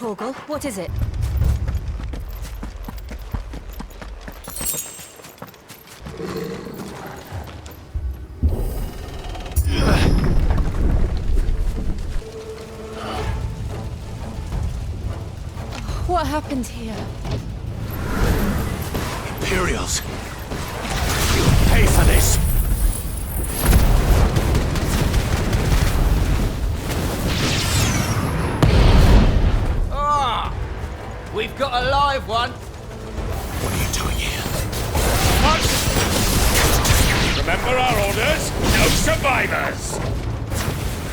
Torgal, what is it? What happened here? Imperials. You'll pay for this. Ah! We've got a live one. What are you doing here? What? Remember our orders? No survivors!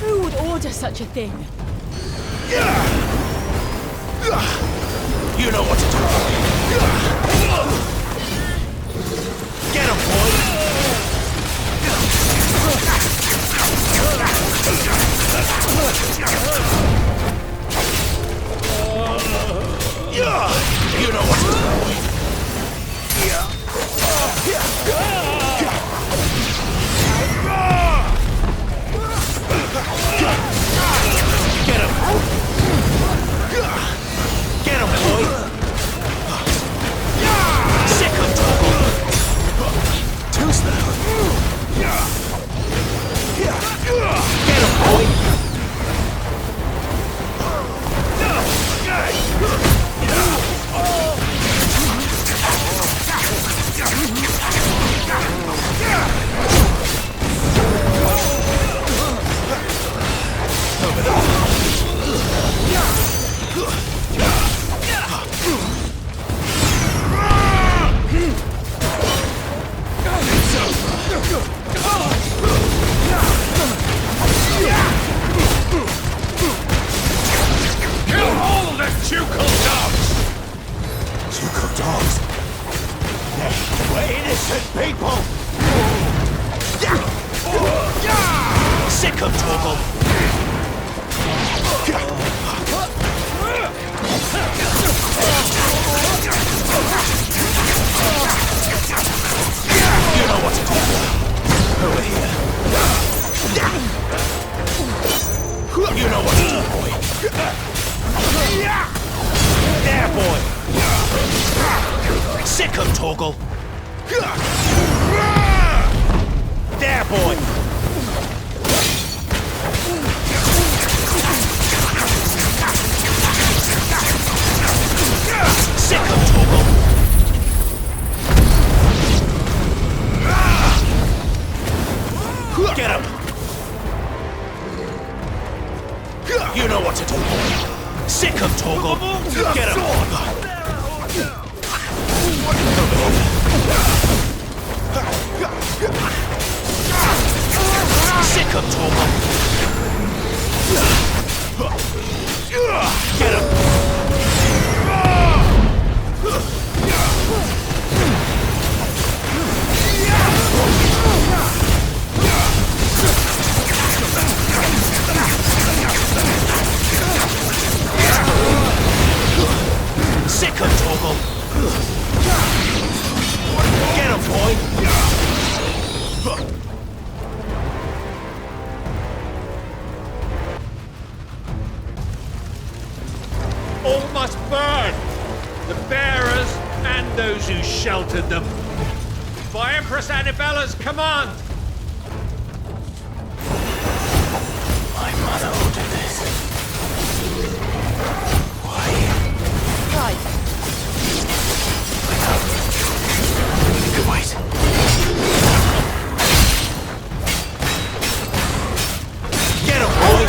Who would order such a thing? You know what to do. Get him, boy! You know what to do, boy. Get him! Get him, boy! Sick of Torgal! Too slow! Get him, boy! Kill all the Ducal dogs! Ducal dogs? We're innocent people! Sick of Torgal! You know what to do. Over here. You know what to do, boy. There, boy. Sick of Torgal. There, boy. Sick of Torgal. Get him! You know what to do, boy. Sick of Torgal. Get him! Sick of Torgal. Get him! Sick of Torgal! Get him, boy! All must burn! The bearers and those who sheltered them. By Empress Annabella's command! My mother ordered this. Why? Right. You can wait. Get him, boy!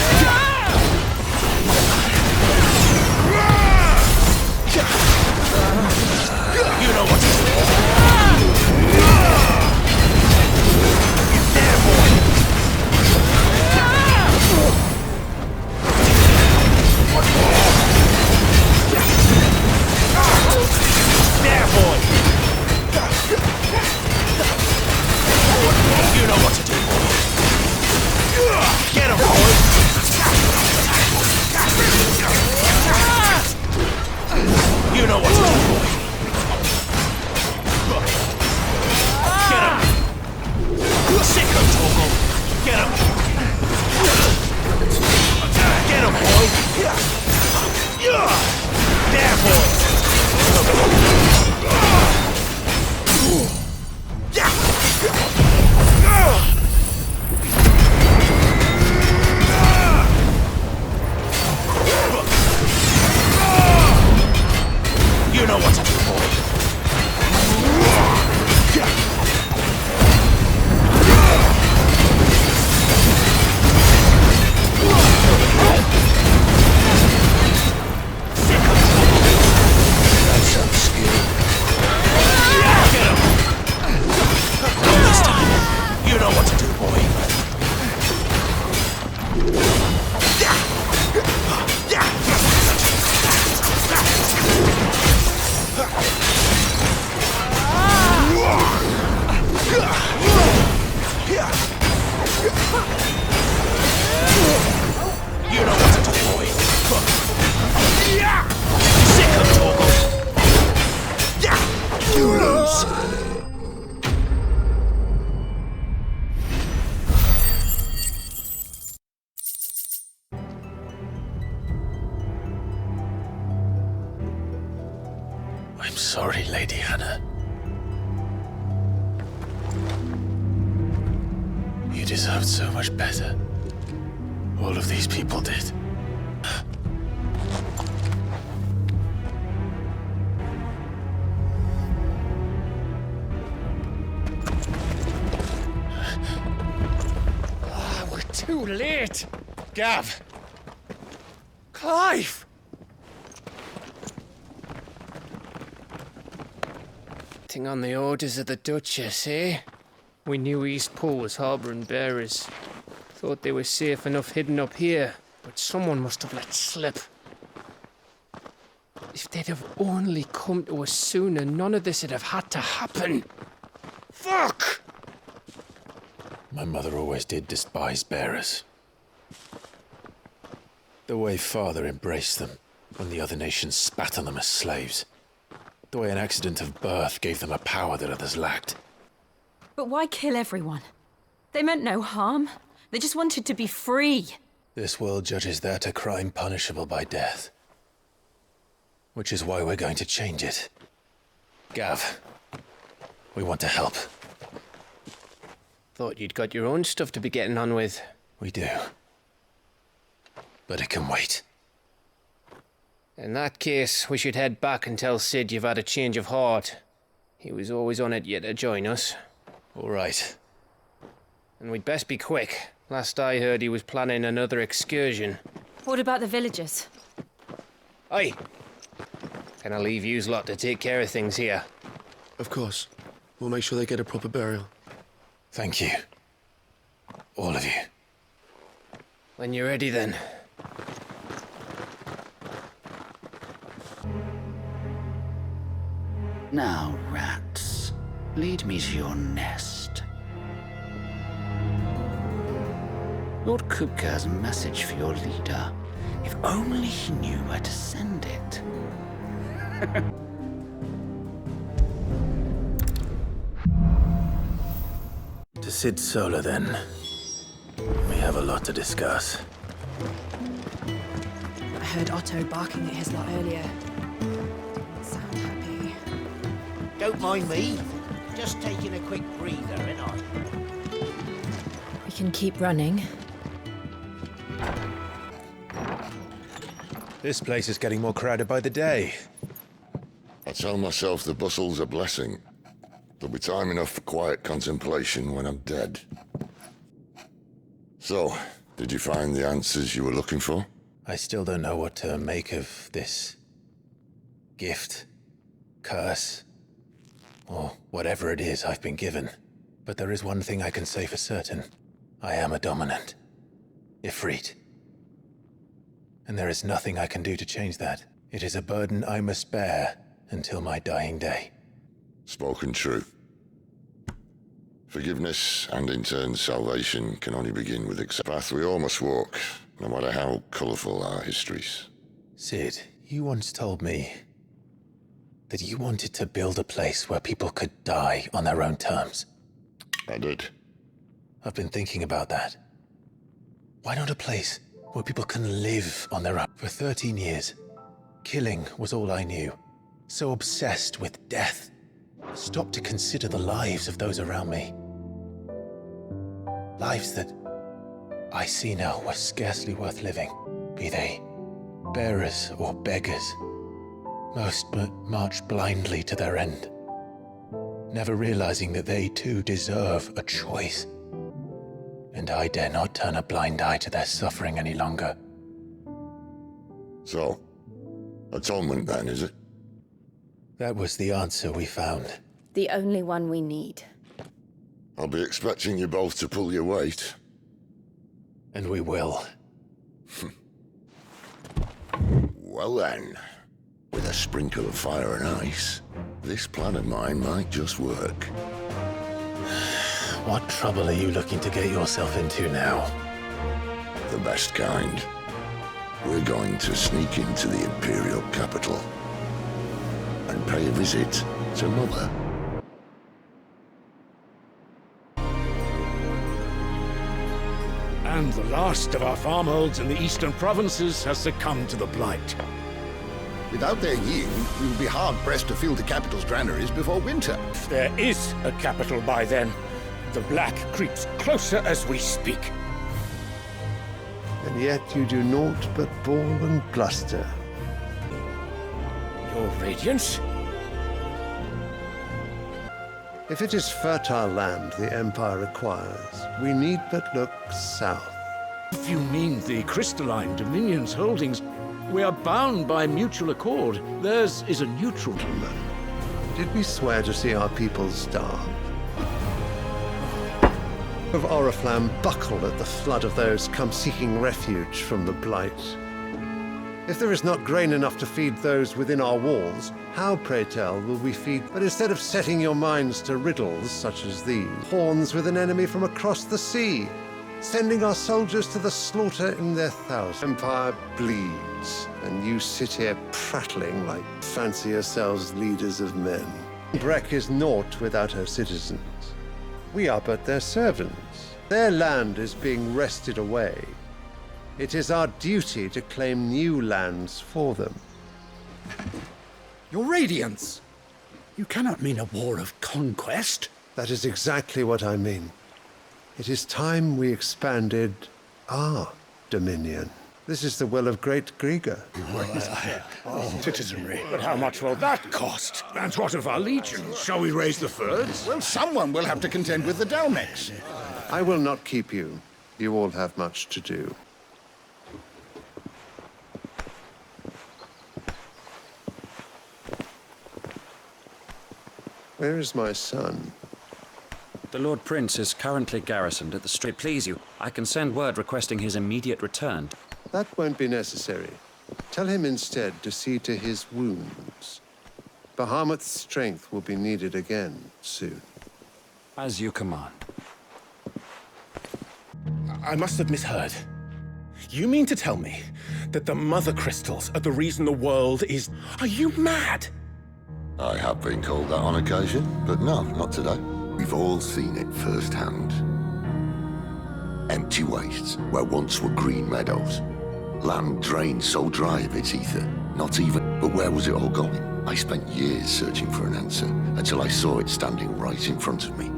You know what to do. There, boy! There, boy! You know what to do, boy. Get him, boy! You know what to do, boy. Get him! Sick of Torgal! Get him! Get him, boy! You know what to do, boy. That's some skill. Get him! Not this time. You know what to do, boy. You know what to do, boy. Sick of Torgal. You lose. I'm sorry, Lady Hannah. You deserved so much better. All of these people did. We're too late. Gav. Clive. Acting on the orders of the Duchess, eh? We knew East Pool was harbouring bearers. Thought they were safe enough hidden up here, but someone must have let slip. If they'd have only come to us sooner, none of this would have had to happen. Fuck! My mother always did despise bearers. The way Father embraced them when the other nations spat on them as slaves. The way an accident of birth gave them a power that others lacked. But why kill everyone? They meant no harm. They just wanted to be free. This world judges that a crime punishable by death. Which is why we're going to change it. Gav, we want to help. Thought you'd got your own stuff to be getting on with. We do. But it can wait. In that case, we should head back and tell Sid you've had a change of heart. He was always on it yet to join us. All right. And we'd best be quick. Last I heard, he was planning another excursion. What about the villagers? Aye. Can I leave yous lot to take care of things here? Of course. We'll make sure they get a proper burial. Thank you. All of you. When you're ready, then. Now, rats, lead me to your nest. Lord Kupka has a message for your leader. If only he knew where to send it. To Sid Solar, then. We have a lot to discuss. I heard Otto barking at his lot earlier. Sound happy. Don't mind me. Just taking a quick breather, ain't I? We can keep running. This place is getting more crowded by the day. I tell myself the bustle's a blessing. There'll be time enough for quiet contemplation when I'm dead. So, did you find the answers you were looking for? I still don't know what to make of this gift, curse, or whatever it is I've been given. But there is one thing I can say for certain. I am a dominant. Ifrit. And there is nothing I can do to change that. It is a burden I must bear until my dying day. Spoken true. Forgiveness and in turn salvation can only begin with acceptance. Path we all must walk, no matter how colourful our histories. Sid, you once told me that you wanted to build a place where people could die on their own terms. I did. I've been thinking about that. Why not a place where people can live on their own? For 13 years, killing was all I knew. so obsessed with death, I stopped to consider the lives of those around me. Lives that I see now were scarcely worth living, be they bearers or beggars. Most but march blindly to their end, never realizing that they too deserve a choice. And I dare not turn a blind eye to their suffering any longer. So, atonement then, is it? That was the answer we found. The only one we need. I'll be expecting you both to pull your weight. And we will. Well then, with a sprinkle of fire and ice, this plan of mine might just work. What trouble are you looking to get yourself into now? The best kind. We're going to sneak into the Imperial capital and pay a visit to Mother. And the last of our farmholds in the eastern provinces has succumbed to the blight. Without their yield, we will be hard-pressed to fill the capital's granaries before winter. If there is a capital by then, the black creeps closer as we speak. And yet you do naught but bawl and bluster. Your Radiance? If it is fertile land the Empire requires, we need but look south. If you mean the crystalline Dominion's holdings, we are bound by mutual accord. Theirs is a neutral. Did we swear to see our people starve? Of Oriflamme buckle at the flood of those come seeking refuge from the blight. If there is not grain enough to feed those within our walls, how, pray tell, will we feed? But instead of setting your minds to riddles such as these, horns with an enemy from across the sea, sending our soldiers to the slaughter in their thousands. Empire bleeds, and you sit here prattling like fancy yourselves leaders of men. Breck is naught without her citizens. We are but their servants. Their land is being wrested away. It is our duty to claim new lands for them. Your Radiance! You cannot mean a war of conquest. That is exactly what I mean. It is time we expanded our dominion. This is the will of great Grieger. Citizenry. But how much will that cost? And what of our legions? Shall we raise the furs? Well, someone will have to contend with the Dalmex. I will not keep you. You all have much to do. Where is my son? The Lord Prince is currently garrisoned at the street. Please you, I can send word requesting his immediate return. That won't be necessary. Tell him instead to see to his wounds. Bahamut's strength will be needed again soon. As you command. I must have misheard. You mean to tell me that the Mother Crystals are the reason the world is... Are you mad? I have been called that on occasion, but no, not today. We've all seen it firsthand. Empty wastes where once were green meadows. Land drained so dry of its ether, not even... But where was it all going? I spent years searching for an answer, until I saw it standing right in front of me.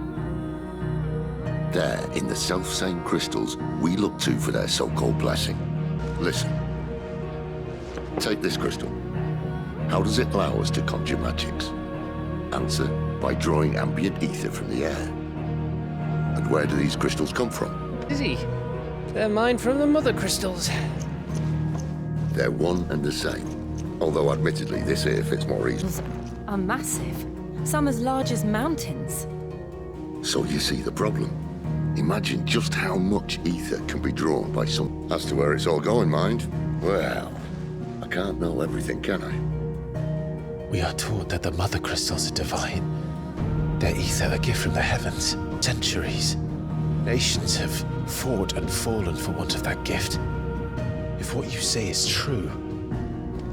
There, in the self-same crystals we look to for their so-called blessing. Listen. Take this crystal. How does it allow us to conjure magics? Answer, by drawing ambient ether from the air. And where do these crystals come from? Izzy, they're mined from the mother crystals. They're one and the same. Although admittedly this here fits more easily. Are massive. Some as large as mountains. So you see the problem. Imagine just how much ether can be drawn by some... As to where it's all going, mind? Well, I can't know everything, can I? We are taught that the Mother Crystals are divine. Their ether a gift from the heavens. Centuries. Nations have fought and fallen for want of that gift. If what you say is true,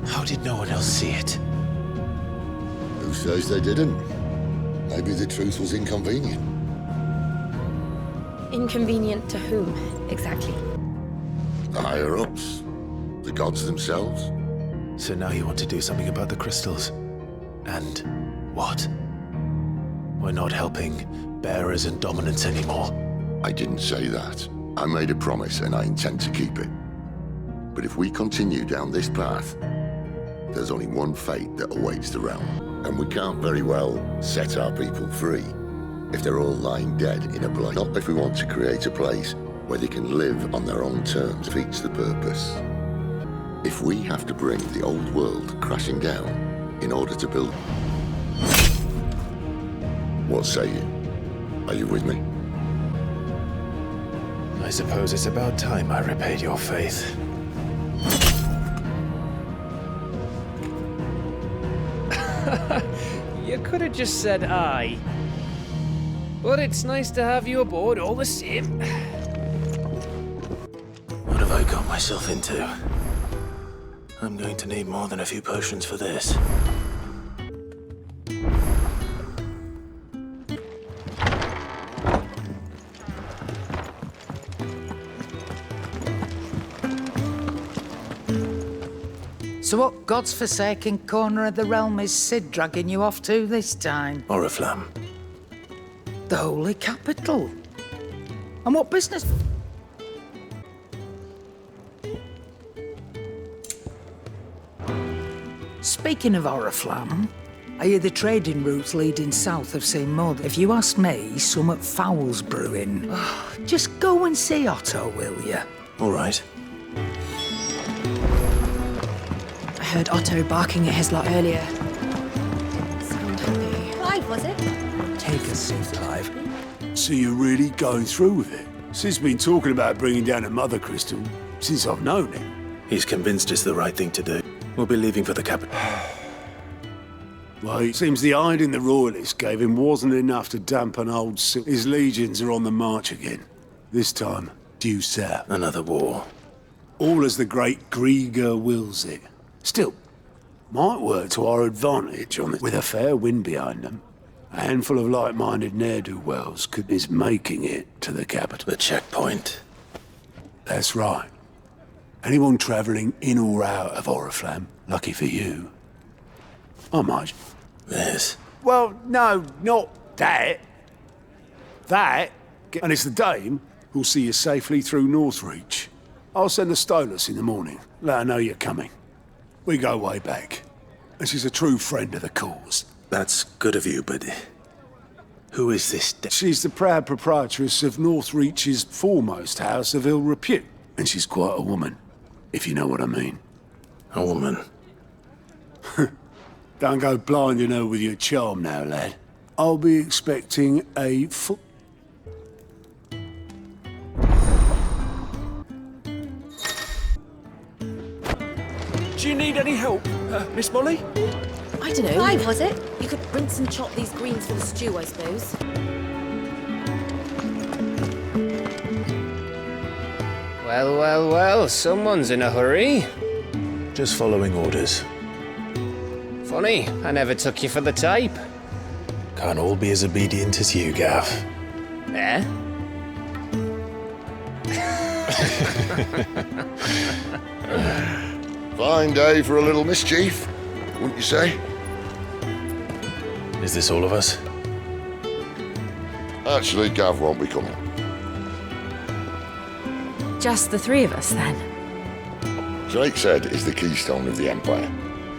how did no one else see it? Who says they didn't? Maybe the truth was inconvenient. Inconvenient to whom, exactly? The higher-ups. The gods themselves. So now you want to do something about the crystals? And what? We're not helping bearers and dominants anymore. I didn't say that. I made a promise and I intend to keep it. But if we continue down this path, there's only one fate that awaits the realm. And we can't very well set our people free if they're all lying dead in a place. Not if we want to create a place where they can live on their own terms defeats the purpose. If we have to bring the old world crashing down in order to build... What say you? Are you with me? I suppose it's about time I repaid your faith. You could have just said aye. But it's nice to have you aboard all the same. What have I got myself into? I'm going to need more than a few potions for this. So what God's forsaken corner of the realm is Sid dragging you off to this time? Oriflamme. The Holy Capital. And what business? Speaking of Oriflamme, I hear the trading routes leading south have seen more. If you ask me, somewhat foul's brewing. Just go and see Otto, will you? All right. I heard Otto barking at his lot earlier. Sound happy. Clive, was it? Take a seat, Clive. So you're really going through with it? Sid's been talking about bringing down a mother crystal since I've known him. He's convinced it's the right thing to do. We'll be leaving for the capital. Well, it seems the hiding the royalists gave him wasn't enough to dampen old Sil. His legions are on the march again. This time, due south. Another war. All as the great Grieger wills it. Still, might work to our advantage on it. With a fair wind behind them. A handful of like-minded ne'er-do-wells is making it to the capital. The checkpoint. That's right. Anyone travelling in or out of Oriflamme, lucky for you. I might. This? Well, no, not that. That, and it's the dame who'll see you safely through Northreach. I'll send the Stolas in the morning. Let her know you're coming. We go way back. And she's a true friend of the cause. That's good of you, but who is this? She's the proud proprietress of Northreach's foremost house of ill repute. And she's quite a woman, if you know what I mean. A woman? Don't go blinding her with your charm now, lad. I'll be expecting a full... Do you need any help, Miss Molly? I don't know. Clive, was it? You could rinse and chop these greens for the stew, I suppose. Well, well, well, someone's in a hurry. Just following orders. Funny, I never took you for the type. Can't all be as obedient as you, Gav. Eh? Fine day for a little mischief, wouldn't you say? Is this all of us? Actually, Gav won't be coming. Just the three of us, then? Drake's Head is the keystone of the Empire.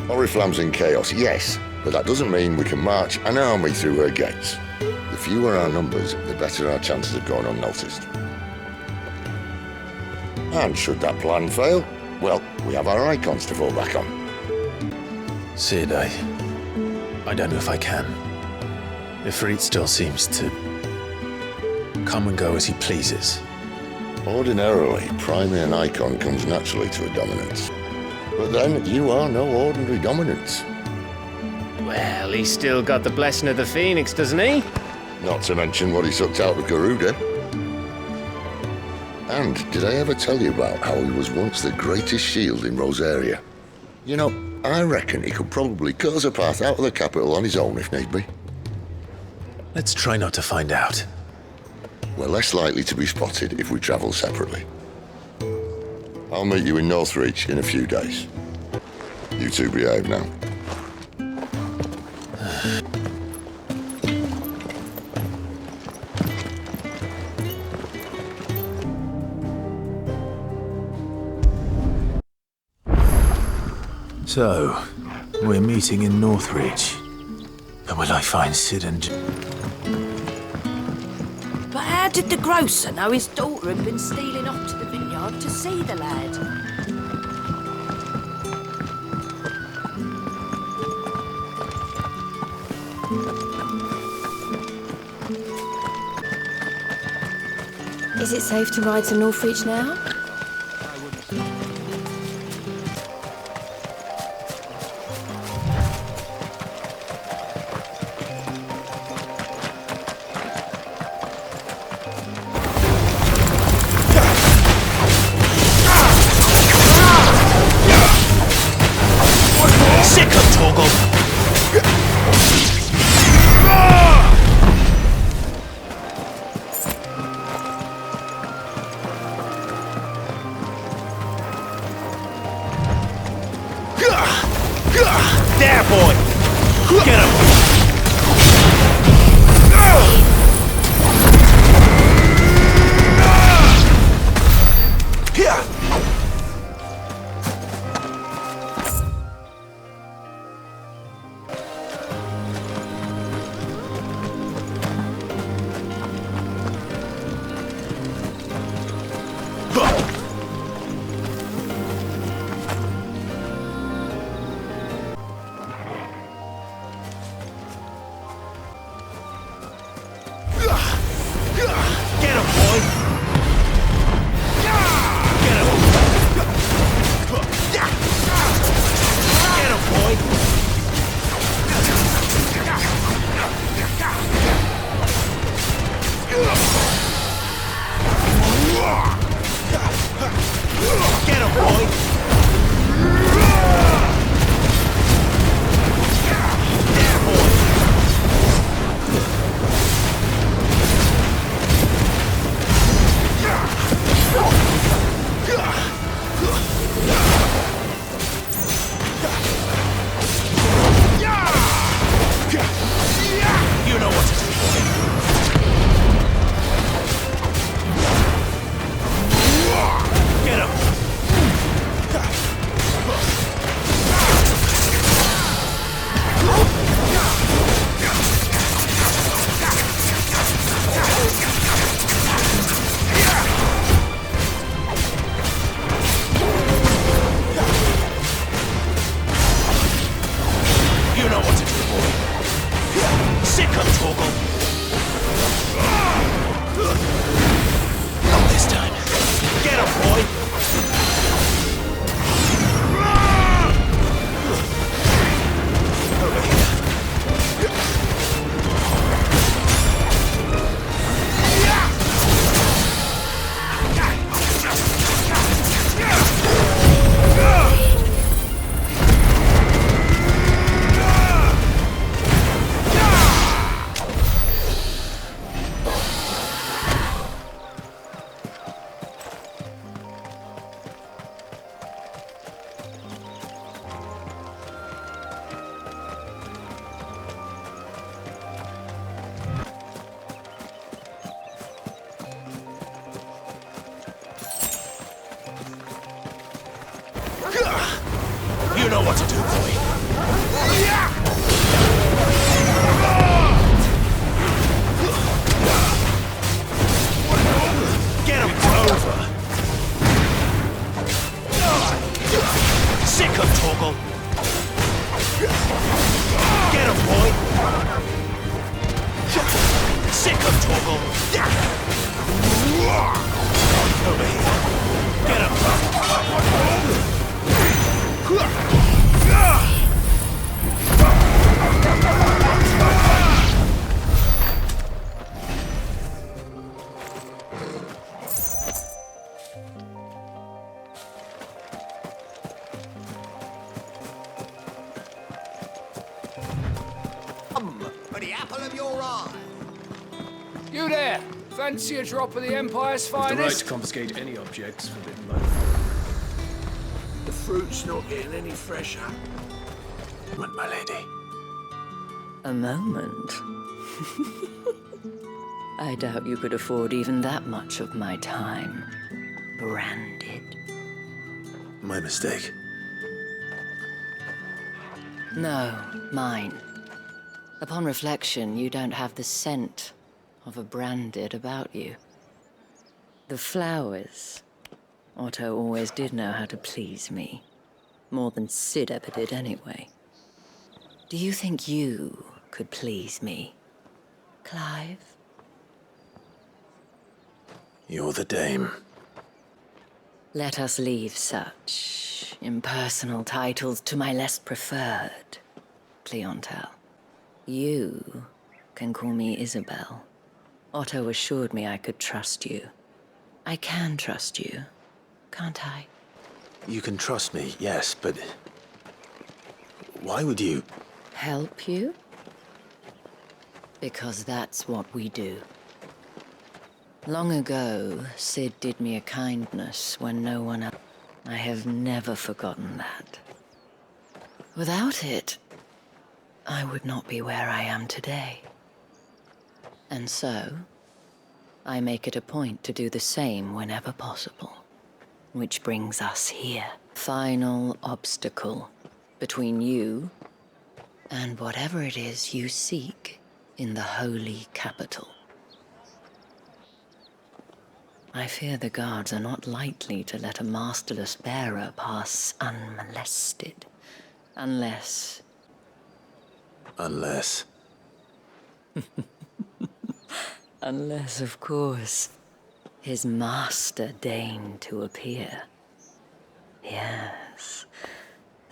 Oriflamme's in chaos, yes, but that doesn't mean we can march an army through her gates. The fewer our numbers, the better our chances of going unnoticed. And should that plan fail, well, we have our icons to fall back on. Sid, I don't know if I can. Ifrit still seems to come and go as he pleases. Ordinarily, priming an icon comes naturally to a dominance. But then, you are no ordinary dominance. Well, he's still got the blessing of the Phoenix, doesn't he? Not to mention what he sucked out of Garuda. And did I ever tell you about how he was once the greatest shield in Rosaria? You know, I reckon he could probably cut us a path out of the capital on his own if need be. Let's try not to find out. We're less likely to be spotted if we travel separately. I'll meet you in Northreach in a few days. You two behave now. So, we're meeting in Northridge. And will I find Sid and... But how did the grocer know his daughter had been stealing off to the vineyard to see the lad? Is it safe to ride to Northridge now? There, boy! Get him! You know what to do, boy. Get him over. Sick of Torgal. Get him, boy. Sick of Torgal. Over here. Get him. For the apple of your eye. You there! Fancy a drop of the Empire's finest? The right to confiscate any objects forbidden by The fruit's not getting any fresher. Moment, my lady. A moment? I doubt you could afford even that much of my time. Branded. My mistake. No, mine. Upon reflection, you don't have the scent of a branded about you. The flowers. Otto always did know how to please me. More than Sid ever did anyway. Do you think you could please me, Clive? You're the dame. Let us leave such impersonal titles to my less preferred clientele. You can call me Isabel. Otto assured me I could trust you. I can trust you, can't I? You can trust me, yes, but... why would you... Help you? Because that's what we do. Long ago, Sid did me a kindness when no one else... I have never forgotten that. Without it, I would not be where I am today. And so, I make it a point to do the same whenever possible. Which brings us here. Final obstacle between you and whatever it is you seek in the holy capital. I fear the guards are not likely to let a masterless bearer pass unmolested. Unless... Unless... Unless, of course, his master deigned to appear. Yes,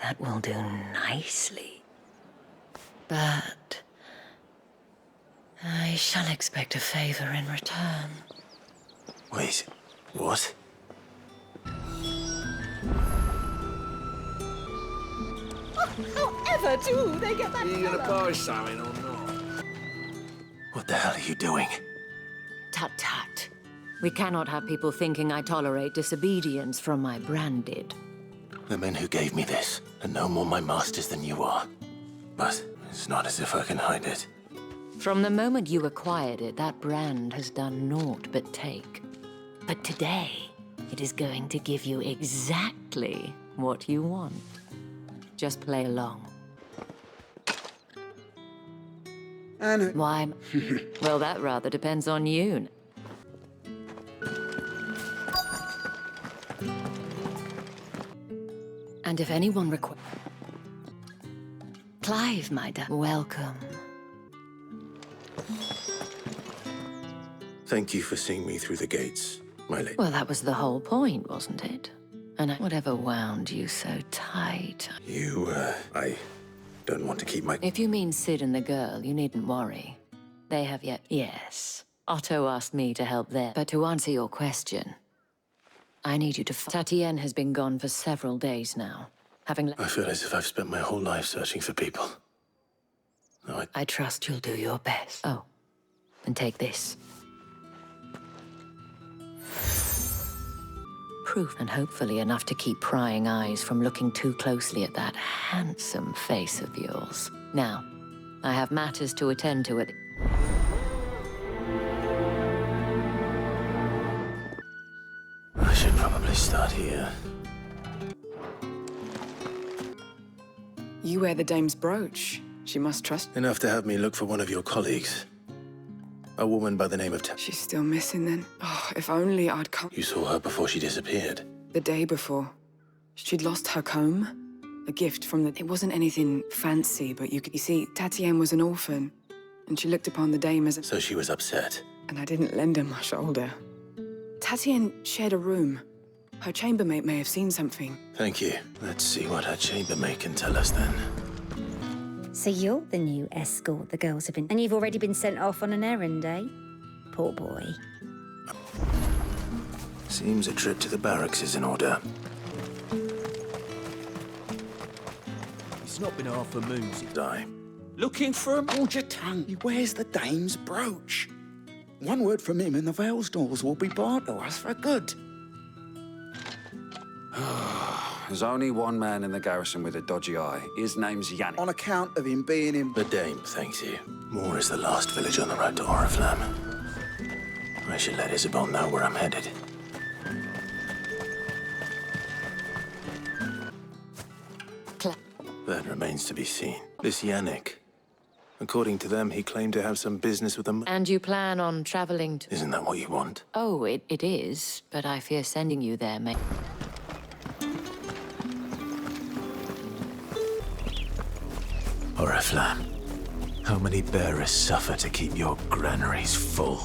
that will do nicely. But... I shall expect a favor in return. Wait, what? However do they get that? Are you gonna buy something or not? What the hell are you doing? Tut tut. We cannot have people thinking I tolerate disobedience from my branded. The men who gave me this are no more my masters than you are. But it's not as if I can hide it. From the moment you acquired it, that brand has done naught but take. But today, it is going to give you exactly what you want. Just play along. And why? Well, that rather depends on you. And if anyone requires... Clive, my dear, welcome. Thank you for seeing me through the gates, my lady. Well, that was the whole point, wasn't it? And whatever wound you so tight... I don't want to keep my... If you mean Sid and the girl, you needn't worry. They have yet... Yes. Otto asked me to help them. But to answer your question, I need you to... Tatienne has been gone for several days now. Having... I feel as if I've spent my whole life searching for people. No, I trust you'll do your best. Oh, and take this. Proof, and hopefully enough to keep prying eyes from looking too closely at that handsome face of yours. Now, I have matters to attend to at... I should probably start here. You wear the dame's brooch. She must trust... Enough to have me look for one of your colleagues. A woman by the name of She's still missing then. Oh, if only I'd come... You saw her before she disappeared. The day before. She'd lost her comb. A gift from the... It wasn't anything fancy, but you see, Tatienne was an orphan. And she looked upon the dame as a... So she was upset. And I didn't lend her my shoulder. Tatienne shared a room. Her chambermaid may have seen something. Thank you. Let's see what her chambermaid can tell us then. So you're the new escort the girls have been... And you've already been sent off on an errand, eh? Poor boy. Seems a trip to the barracks is in order. It's not been half a moon since Die. Looking for him? Hold your tongue. He wears the dame's brooch. One word from him and the Vale's doors will be barred to us for good. There's only one man in the garrison with a dodgy eye. His name's Yannick. On account of him being in... The dame thanks you. Moore is the last village on the road to Oriflamme. I should let Isabel know where I'm headed. That remains to be seen. This Yannick. According to them, he claimed to have some business with them. And you plan on traveling to... Isn't that what you want? Oh, it is, but I fear sending you there may... Oriflamme, how many bearers suffer to keep your granaries full?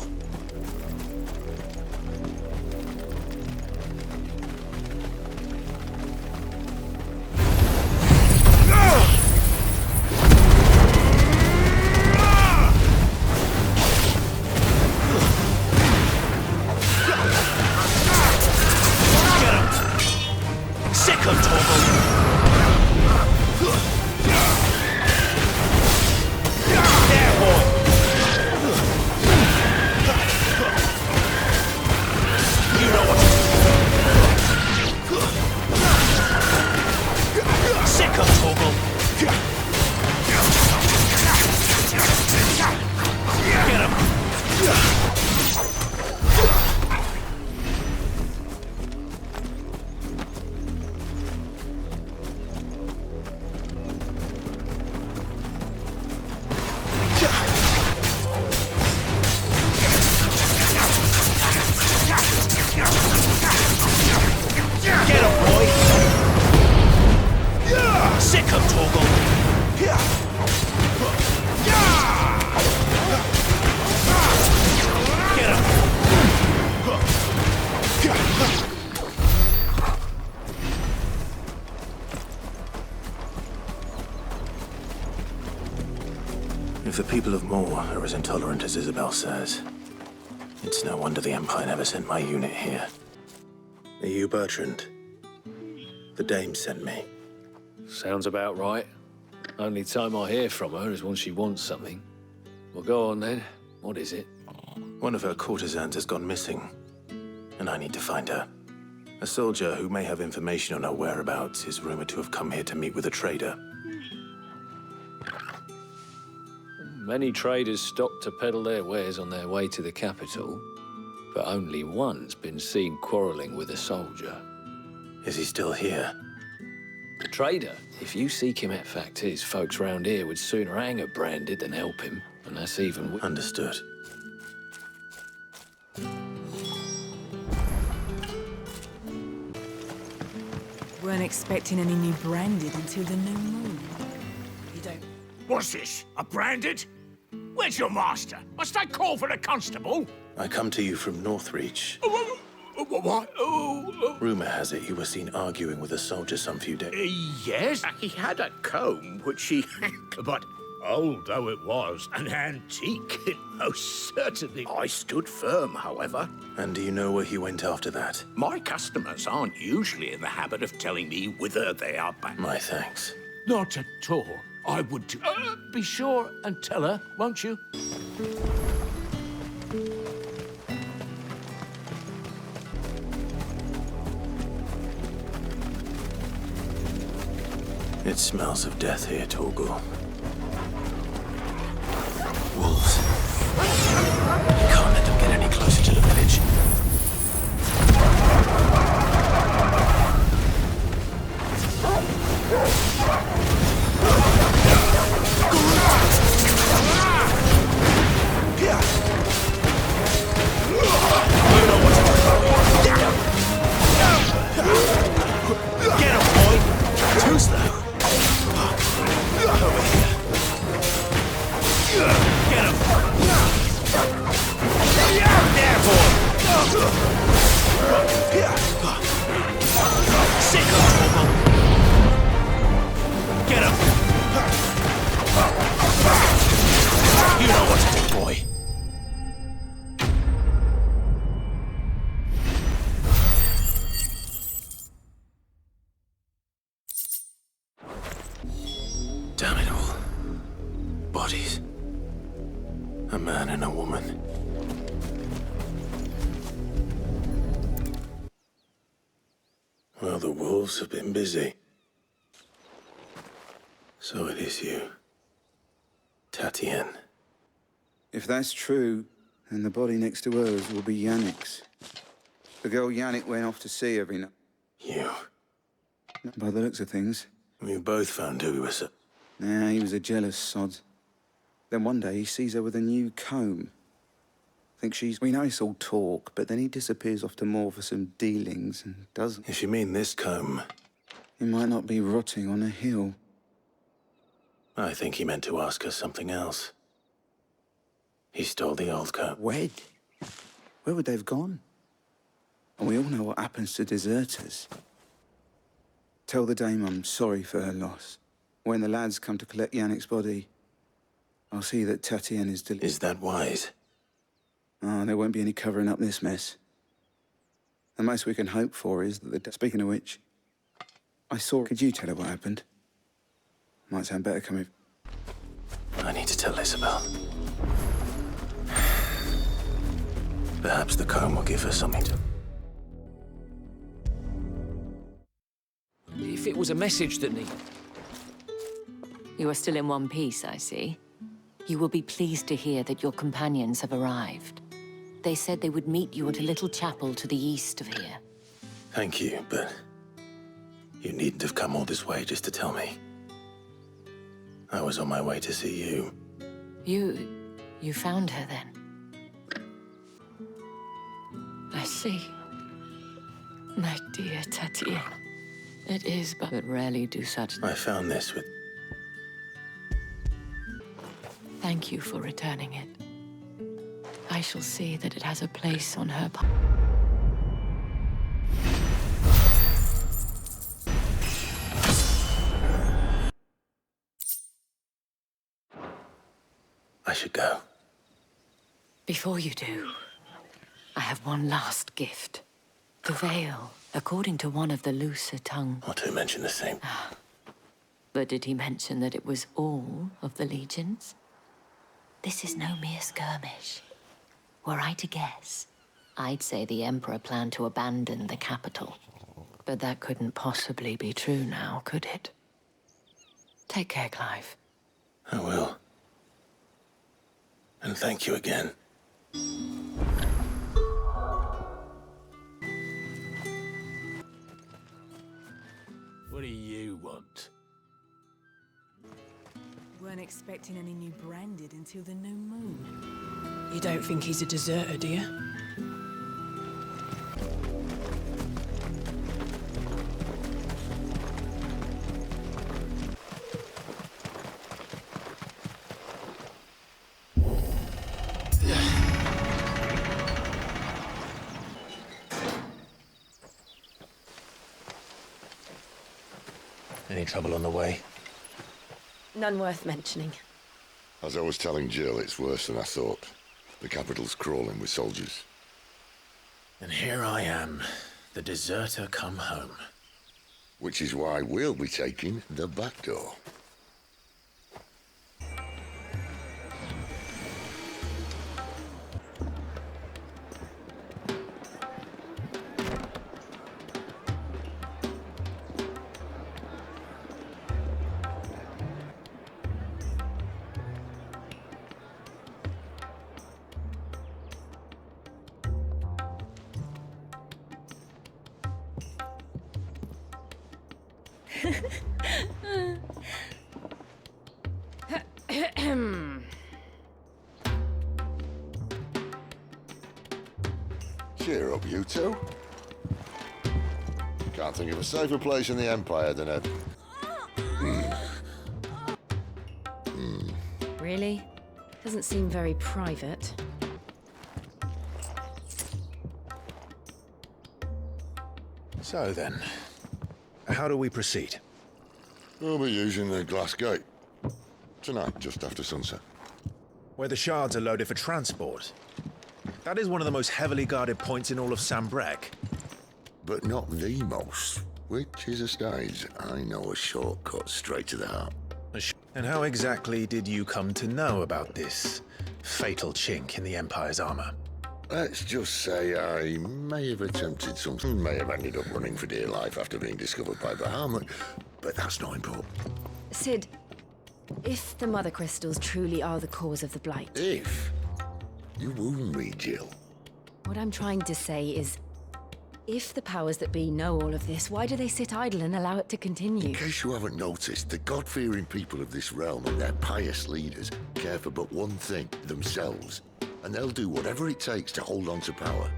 If the people of Moor are as intolerant as Isabel says, it's no wonder the Empire never sent my unit here. Are you Bertrand? The dame sent me. Sounds about right. Only time I hear from her is when she wants something. Well, go on then. What is it? One of her courtesans has gone missing, and I need to find her. A soldier who may have information on her whereabouts is rumored to have come here to meet with a trader. Many traders stop to peddle their wares on their way to the capital, but only one's been seen quarreling with a soldier. Is he still here? The trader? If you seek him at factors, folks round here would sooner hang a branded than help him, and that's even... Understood. Weren't expecting any new branded until the new moon. You don't... What's this? A branded? Where's your master? Must I call for the constable? I come to you from Northreach. What? Rumor has it you were seen arguing with a soldier some few days. Yes, he had a comb which he... but old though it was, an antique, it most certainly... I stood firm, however. And do you know where he went after that? My customers aren't usually in the habit of telling me whither they are bound. My thanks. Not at all. I would do... be sure and tell her, won't you? It smells of death here, Torgal. Wolves. You can't let them get any closer to the village. Get him, boy! Too slow. Over here. Get him! There, boy! Sick of trouble! Get him! You know what to do, boy. Damn it all. Bodies. A man and a woman. Well, the wolves have been busy. So it is you. Tatienne. If that's true, then the body next to hers will be Yannick's. The girl Yannick went off to sea every night. You. By the looks of things. We both found who we were. Yeah, he was a jealous sod. Then one day he sees her with a new comb. Thinks she's... We know it's all talk, but then he disappears off to more for some dealings and doesn't. If you mean this comb... He might not be rotting on a hill. I think he meant to ask us something else. He stole the old comb. Wed? Where would they have gone? And we all know what happens to deserters. Tell the dame I'm sorry for her loss. When the lads come to collect Yannick's body, I'll see that Tatienne is delivered. Is that wise? Oh, there won't be any covering up this mess. The most we can hope for is that the... Speaking of which, I saw... Could you tell her what happened? Might sound better coming... I need to tell Isabel. Perhaps the comb will give her something to... If it was a message that needed... You are still in one piece, I see. You will be pleased to hear that your companions have arrived. They said they would meet you at a little chapel to the east of here. Thank you, but... You needn't have come all this way just to tell me. I was on my way to see you. You found her then? I see. My dear Tatienne. It is but rarely do such... I found this with... Thank you for returning it. I shall see that it has a place on her... I should go. Before you do, I have one last gift. The veil, according to one of the looser tongue. Not to mention the same. But did he mention that it was all of the legions? This is no mere skirmish. Were I to guess, I'd say the Emperor planned to abandon the capital. But that couldn't possibly be true now, could it? Take care, Clive. I will. And thank you again. What do you want? Weren't expecting any new branded until the new moon. You don't think he's a deserter, do you? Any trouble on the way? None worth mentioning. As I was telling Jill, it's worse than I thought. The capital's crawling with soldiers. And here I am, the deserter come home. Which is why we'll be taking the back door. Cheer up, you two. Can't think of a safer place in the Empire than a... Really? Doesn't seem very private. So then, how do we proceed? We'll be using the glass gate. Tonight, just after sunset. Where the shards are loaded for transport. That is one of the most heavily guarded points in all of Sambrec. But not the most, which is a stage. I know a shortcut straight to the heart. And how exactly did you come to know about this fatal chink in the Empire's armor? Let's just say I may have attempted something, may have ended up running for dear life after being discovered by Bahamut, but that's not important. Sid, if the Mother Crystals truly are the cause of the Blight... If? You wound me, Jill. What I'm trying to say is... If the powers that be know all of this, why do they sit idle and allow it to continue? In case you haven't noticed, the God-fearing people of this realm and their pious leaders care for but one thing, themselves. And they'll do whatever it takes to hold on to power.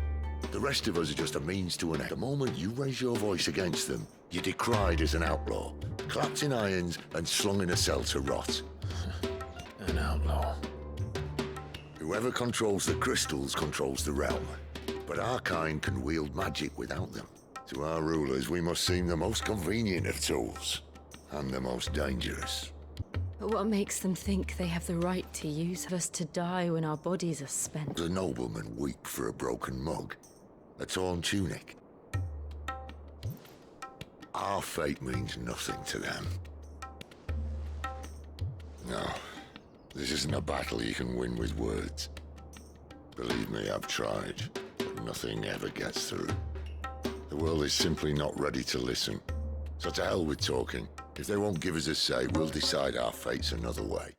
The rest of us are just a means to an end. The moment you raise your voice against them, you're decried as an outlaw, clapped in irons and slung in a cell to rot. An outlaw. Whoever controls the crystals controls the realm. But our kind can wield magic without them. To our rulers, we must seem the most convenient of tools, and the most dangerous. But what makes them think they have the right to use us to die when our bodies are spent? The noblemen weep for a broken mug, a torn tunic. Our fate means nothing to them. No, this isn't a battle you can win with words. Believe me, I've tried. Nothing ever gets through. The world is simply not ready to listen. So to hell with talking. If they won't give us a say, we'll decide our fates another way.